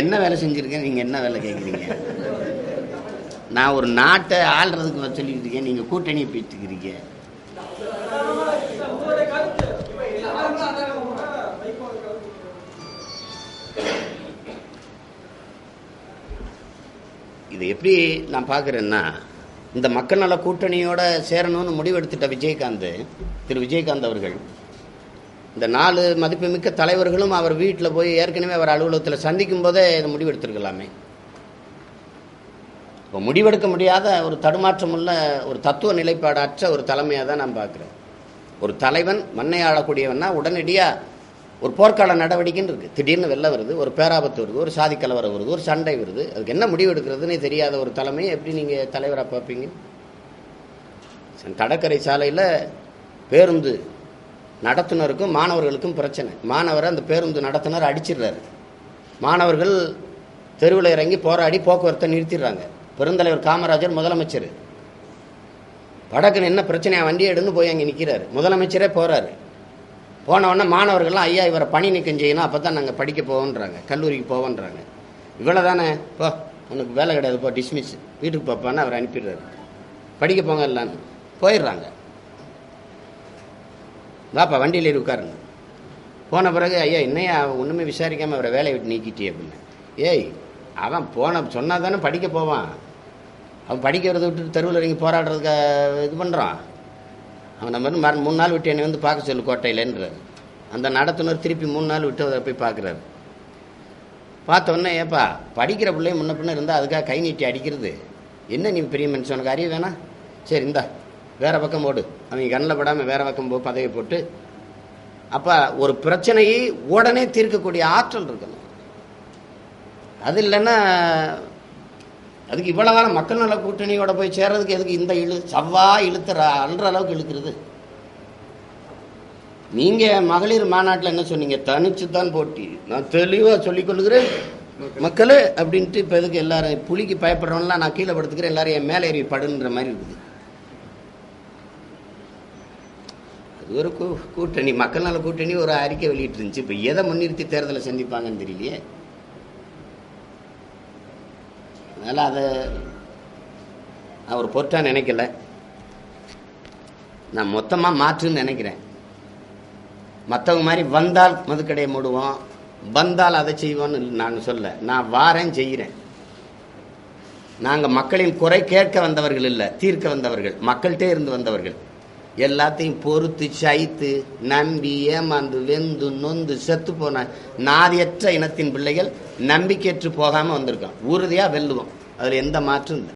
என்ன வேலை செஞ்சிருக்கேன், நீங்க என்ன வேலை கேட்குறீங்க? நான் ஒரு நாட்டை ஆள்றதுக்கு சொல்லிட்டு இருக்கேன், நீங்க கூட்டணியை பேசிக்கிறீங்க. இது எப்படி நான் பார்க்குறேன்னா, இந்த மக்கள் நல கூட்டணியோட சேரணும்னு முடிவெடுத்துட்ட திரு விஜயகாந்த் அவர்கள், இந்த 4 மதிப்புமிக்க தலைவர்களும் அவர் வீட்டில் போய் ஏற்கனவே அவர் அலுவலகத்தில் சந்திக்கும் போதே இதை முடிவெடுத்திருக்கலாமே. இப்போ முடிவெடுக்க முடியாத ஒரு தடுமாற்றமுள்ள ஒரு தத்துவ நிலைப்பாடு அற்ற ஒரு தலைமையாக தான் நான் பார்க்குறேன். ஒரு தலைவன் மண்ணை ஆளக்கூடியவன்னா உடனடியாக ஒரு போர்க்கால நடவடிக்கைன்னு இருக்குது. திடீர்னு வெள்ளம் வருது, ஒரு பேராபத்து வருது, ஒரு சாதி கலவரம் வருது, ஒரு சண்டை வருது, அதுக்கு என்ன முடிவெடுக்கிறதுன்னு தெரியாத ஒரு தலைமையை எப்படி நீங்கள் தலைவராக பார்ப்பீங்க? கடற்கரை சாலையில் பேருந்து நடத்துனருக்கும் மாணவர்களுக்கும் பிரச்சனை. மாணவரை அந்த பேருந்து நடத்துனர் அடிச்சிடுறாரு. மாணவர்கள் தெருவில் இறங்கி போராடி போக்குவரத்தை நிறுத்திடுறாங்க. பெருந்தலைவர் காமராஜர் முதலமைச்சர் வடக்குன்னு என்ன பிரச்சனையா வண்டி எடுன்னு போய் அங்கே நிற்கிறாரு. முதலமைச்சரே போகிறாரு. போனவொடனே மாணவர்கள்லாம் ஐயா இவரை பணி நீக்கம் செய்யணும், அப்போ தான் நாங்கள் படிக்க போவோன்றாங்க, கல்லூரிக்கு போவோன்றாங்க. இவ்வளோ தானே, போ உனக்கு வேலை கிடையாது, போ டிஸ்மிஸ், வீட்டுக்கு போப்பான்னு அவர் அனுப்பிடுறாரு. படிக்க போங்க எல்லான்னு போயிடுறாங்க. வாப்பா வண்டியில் ஏறி உட்காருங்க. போன பிறகு ஐயா என்னையா ஒன்றுமே விசாரிக்காமல் அவரை வேலையை விட்டு நீக்கிட்டே அப்படின்னு. ஏய் அவன் சொன்னால் தானே படிக்க போவான். அவன் படிக்கிறத விட்டு தெருவில் இறங்கி போராடுறதுக்கு இது பண்ணுறான். அவன் நம்ம 3 நாள் விட்டு என்னை வந்து பார்க்க சொல்லு கோட்டையிலன்றார். அந்த நடத்துனர் திருப்பி 3 நாள் விட்டு அதை போய் பார்க்குறாரு. பார்த்தோன்னே, ஏப்பா படிக்கிற பிள்ளைய முன்ன பின்ன இருந்தால் அதுக்காக கை நீட்டி அடிக்கிறது என்ன, நீ பெரிய மனுஷன், உனக்கு அறிய வேணாம், சரி இந்தா வேறு பக்கம் போடு, அவங்க கண்ணில் படாமல் வேறு பக்கம் பதவி போட்டு. அப்போ ஒரு பிரச்சனையை உடனே தீர்க்கக்கூடிய ஆற்றல் இருக்கணும். அது இல்லைன்னா அதுக்கு இவ்வளோ காலம் மக்கள் நல கூட்டணியோட போய் சேர்றதுக்கு எதுக்கு இந்த இழுத்துற அல்ற அளவுக்கு இழுக்கிறது? நீங்கள் மகளிர் மாநாட்டில் என்ன சொன்னீங்க? தனிச்சு தான் போட்டி, நான் தெளிவாக சொல்லிக் கொள்ளுகிறேன் மக்களே அப்படின்ட்டு. இப்போ எதுக்கு எல்லாரும் புலிக்கு பயப்படுறவங்களாம் நான் கீழே படுத்துக்கிறேன், எல்லாரும் என் மேலே ஏறி படுன்ற மாதிரி இருக்குது. அது ஒரு கூட்டணி, மக்கள் நல கூட்டணி ஒரு அறிக்கை வெளியிட்டு இருந்துச்சு. இப்போ எதை முன்னிறுத்தி தேர்தலை சந்திப்பாங்கன்னு தெரியலையே. அதனால் அதை நான் ஒரு பொருட்டா நினைக்கல. நான் மொத்தமாக மாற்றுன்னு நினைக்கிறேன். மற்றவங்க மாதிரி வந்தால் மதுக்கடையை மூடுவோம், வந்தால் அதை செய்வோன்னு நான் சொல்ல. நான் வாரேன், செய்கிறேன். நாங்கள் மக்களின் குறை கேட்க வந்தவர்கள் இல்லை, தீர்க்க வந்தவர்கள், மக்கள்கிட்டே இருந்து வந்தவர்கள். எல்லாத்தையும் பொறுத்து சைத்து நம்பி ஏமாந்து வெந்து நொந்து செத்து போன நாதியற்ற இனத்தின் பிள்ளைகள் நம்பிக்கையற்று போகாமல் வந்திருக்கோம். உறுதியாக வெல்லுவோம், அதில் எந்த மாற்றும் இல்லை.